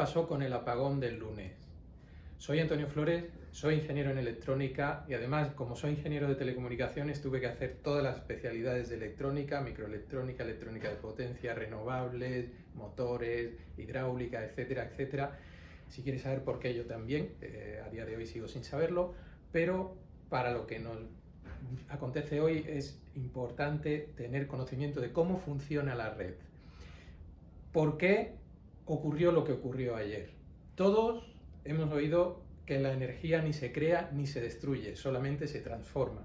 pasó con el apagón del lunes? Soy Antonio Flores, soy ingeniero en electrónica y además, como soy ingeniero de telecomunicaciones, tuve que hacer todas las especialidades de electrónica, microelectrónica, electrónica de potencia, renovables, motores, hidráulica, etcétera, etcétera. Si quieres saber por qué, yo también, a día de hoy sigo sin saberlo, pero para lo que nos acontece hoy es importante tener conocimiento de cómo funciona la red. ¿Por qué ocurrió lo que ocurrió ayer? Todos hemos oído que la energía ni se crea ni se destruye, solamente se transforma.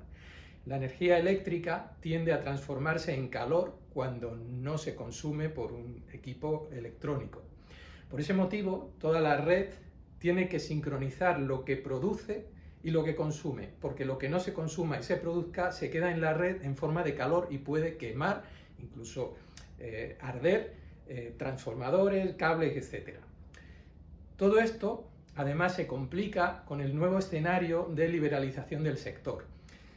La energía eléctrica tiende a transformarse en calor cuando no se consume por un equipo electrónico. Por ese motivo, toda la red tiene que sincronizar lo que produce y lo que consume, porque lo que no se consuma y se produzca se queda en la red en forma de calor y puede quemar, incluso arder, transformadores, cables, etc. Todo esto además se complica con el nuevo escenario de liberalización del sector.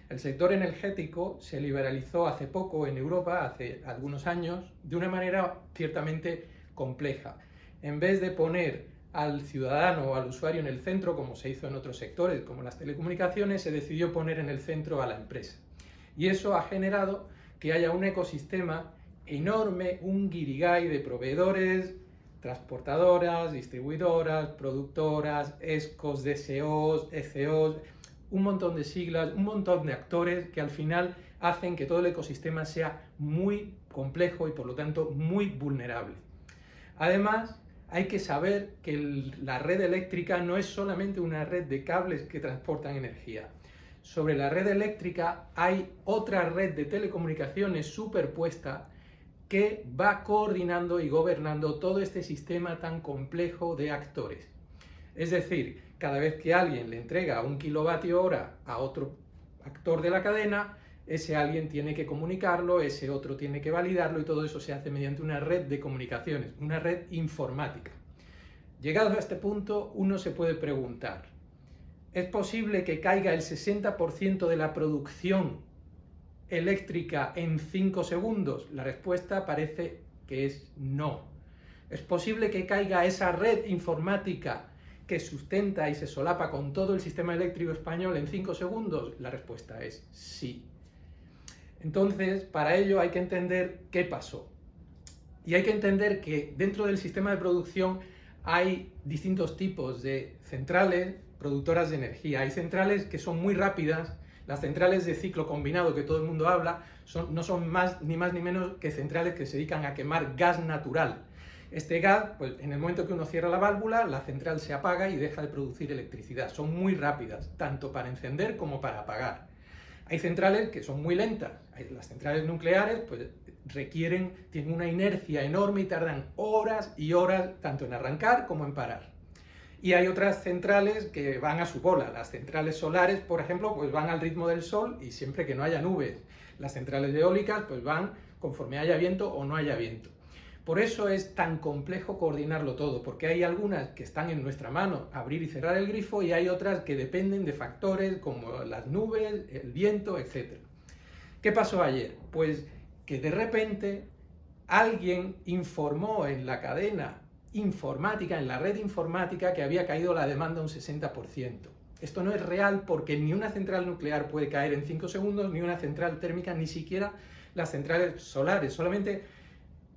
El sector energético se liberalizó hace poco en Europa, hace algunos años, de una manera ciertamente compleja. En vez de poner al ciudadano o al usuario en el centro, como se hizo en otros sectores, como las telecomunicaciones, se decidió poner en el centro a la empresa. Y eso ha generado que haya un ecosistema enorme, un guirigay de proveedores, transportadoras, distribuidoras, productoras, ESCOs, DSOs, ECOs, un montón de siglas, un montón de actores que al final hacen que todo el ecosistema sea muy complejo y por lo tanto muy vulnerable. Además, hay que saber que la red eléctrica no es solamente una red de cables que transportan energía. Sobre la red eléctrica hay otra red de telecomunicaciones superpuesta que va coordinando y gobernando todo este sistema tan complejo de actores. Es decir, cada vez que alguien le entrega 1 kilovatio hora a otro actor de la cadena, ese alguien tiene que comunicarlo, ese otro tiene que validarlo y todo eso se hace mediante una red de comunicaciones, una red informática. Llegados a este punto, uno se puede preguntar, ¿es posible que caiga el 60% de la producción eléctrica en 5 segundos? La respuesta parece que es no. ¿Es posible que caiga esa red informática que sustenta y se solapa con todo el sistema eléctrico español en 5 segundos? La respuesta es sí. Entonces, para ello hay que entender qué pasó. Y hay que entender que dentro del sistema de producción hay distintos tipos de centrales productoras de energía. Hay centrales que son muy rápidas. Las centrales de ciclo combinado que todo el mundo habla no son más ni menos que centrales que se dedican a quemar gas natural. Este gas, pues en el momento que uno cierra la válvula, la central se apaga y deja de producir electricidad. Son muy rápidas, tanto para encender como para apagar. Hay centrales que son muy lentas. Las centrales nucleares pues tienen una inercia enorme y tardan horas y horas tanto en arrancar como en parar. Y hay otras centrales que van a su bola. Las centrales solares, por ejemplo, pues van al ritmo del sol y siempre que no haya nubes. Las centrales eólicas pues van conforme haya viento o no haya viento. Por eso es tan complejo coordinarlo todo, porque hay algunas que están en nuestra mano, abrir y cerrar el grifo, y hay otras que dependen de factores como las nubes, el viento, etc. ¿Qué pasó ayer? Pues que de repente alguien informó en la cadena informática, en la red informática, que había caído la demanda un 60%. Esto no es real porque ni una central nuclear puede caer en 5 segundos, ni una central térmica, ni siquiera las centrales solares. Solamente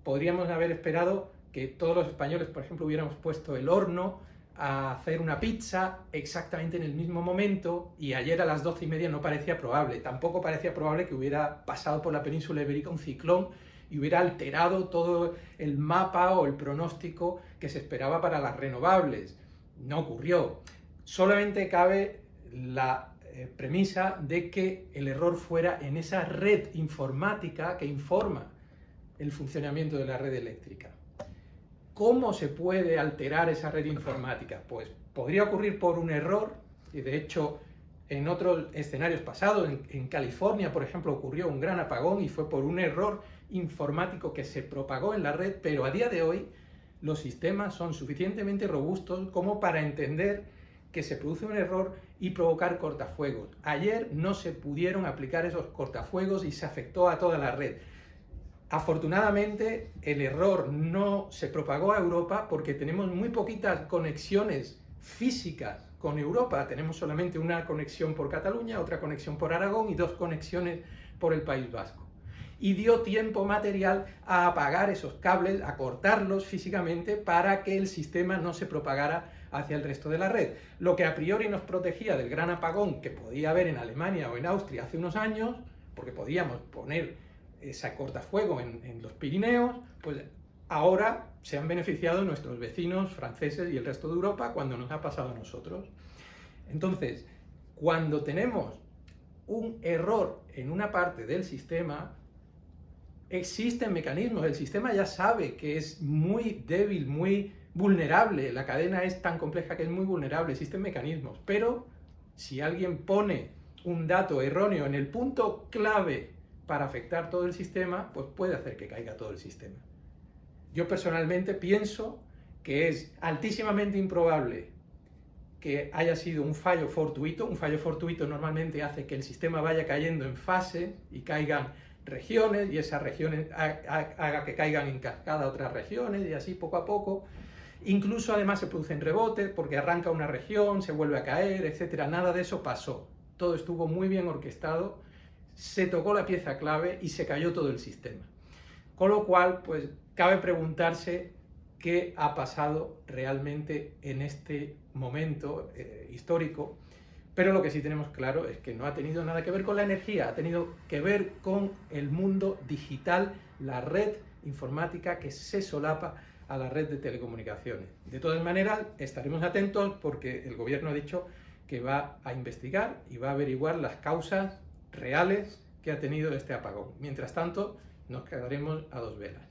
podríamos haber esperado que todos los españoles, por ejemplo, hubiéramos puesto el horno a hacer una pizza exactamente en el mismo momento, y ayer a las 12:30 no parecía probable. Tampoco parecía probable que hubiera pasado por la península ibérica un ciclón y hubiera alterado todo el mapa o el pronóstico que se esperaba para las renovables. No ocurrió. Solamente cabe la premisa de que el error fuera en esa red informática que informa el funcionamiento de la red eléctrica. ¿Cómo se puede alterar esa red informática? Pues podría ocurrir por un error, y de hecho en otros escenarios pasados, en California, por ejemplo, ocurrió un gran apagón y fue por un error informático que se propagó en la red, pero a día de hoy los sistemas son suficientemente robustos como para entender que se produce un error y provocar cortafuegos. Ayer no se pudieron aplicar esos cortafuegos y se afectó a toda la red. Afortunadamente, el error no se propagó a Europa porque tenemos muy poquitas conexiones físicas con Europa. Tenemos solamente una conexión por Cataluña, otra conexión por Aragón y 2 conexiones por el País Vasco. Y dio tiempo material a apagar esos cables, a cortarlos físicamente para que el sistema no se propagara hacia el resto de la red. Lo que a priori nos protegía del gran apagón que podía haber en Alemania o en Austria hace unos años, porque podíamos poner esa cortafuego en los Pirineos, pues ahora se han beneficiado nuestros vecinos franceses y el resto de Europa cuando nos ha pasado a nosotros. Entonces, cuando tenemos un error en una parte del sistema, existen mecanismos, el sistema ya sabe que es muy débil, muy vulnerable, la cadena es tan compleja que es muy vulnerable, existen mecanismos, pero si alguien pone un dato erróneo en el punto clave para afectar todo el sistema, pues puede hacer que caiga todo el sistema. Yo personalmente pienso que es altísimamente improbable que haya sido un fallo fortuito. Un fallo fortuito normalmente hace que el sistema vaya cayendo en fase y caigan regiones, y esas regiones haga que caigan en cascada otras regiones, y así poco a poco. Incluso además se producen rebotes porque arranca una región, se vuelve a caer, etc. Nada de eso pasó. Todo estuvo muy bien orquestado, se tocó la pieza clave y se cayó todo el sistema. Con lo cual, pues cabe preguntarse qué ha pasado realmente en este momento histórico, pero lo que sí tenemos claro es que no ha tenido nada que ver con la energía, ha tenido que ver con el mundo digital, la red informática que se solapa a la red de telecomunicaciones. De todas maneras, estaremos atentos porque el gobierno ha dicho que va a investigar y va a averiguar las causas reales que ha tenido este apagón. Mientras tanto, nos quedaremos a 2 velas.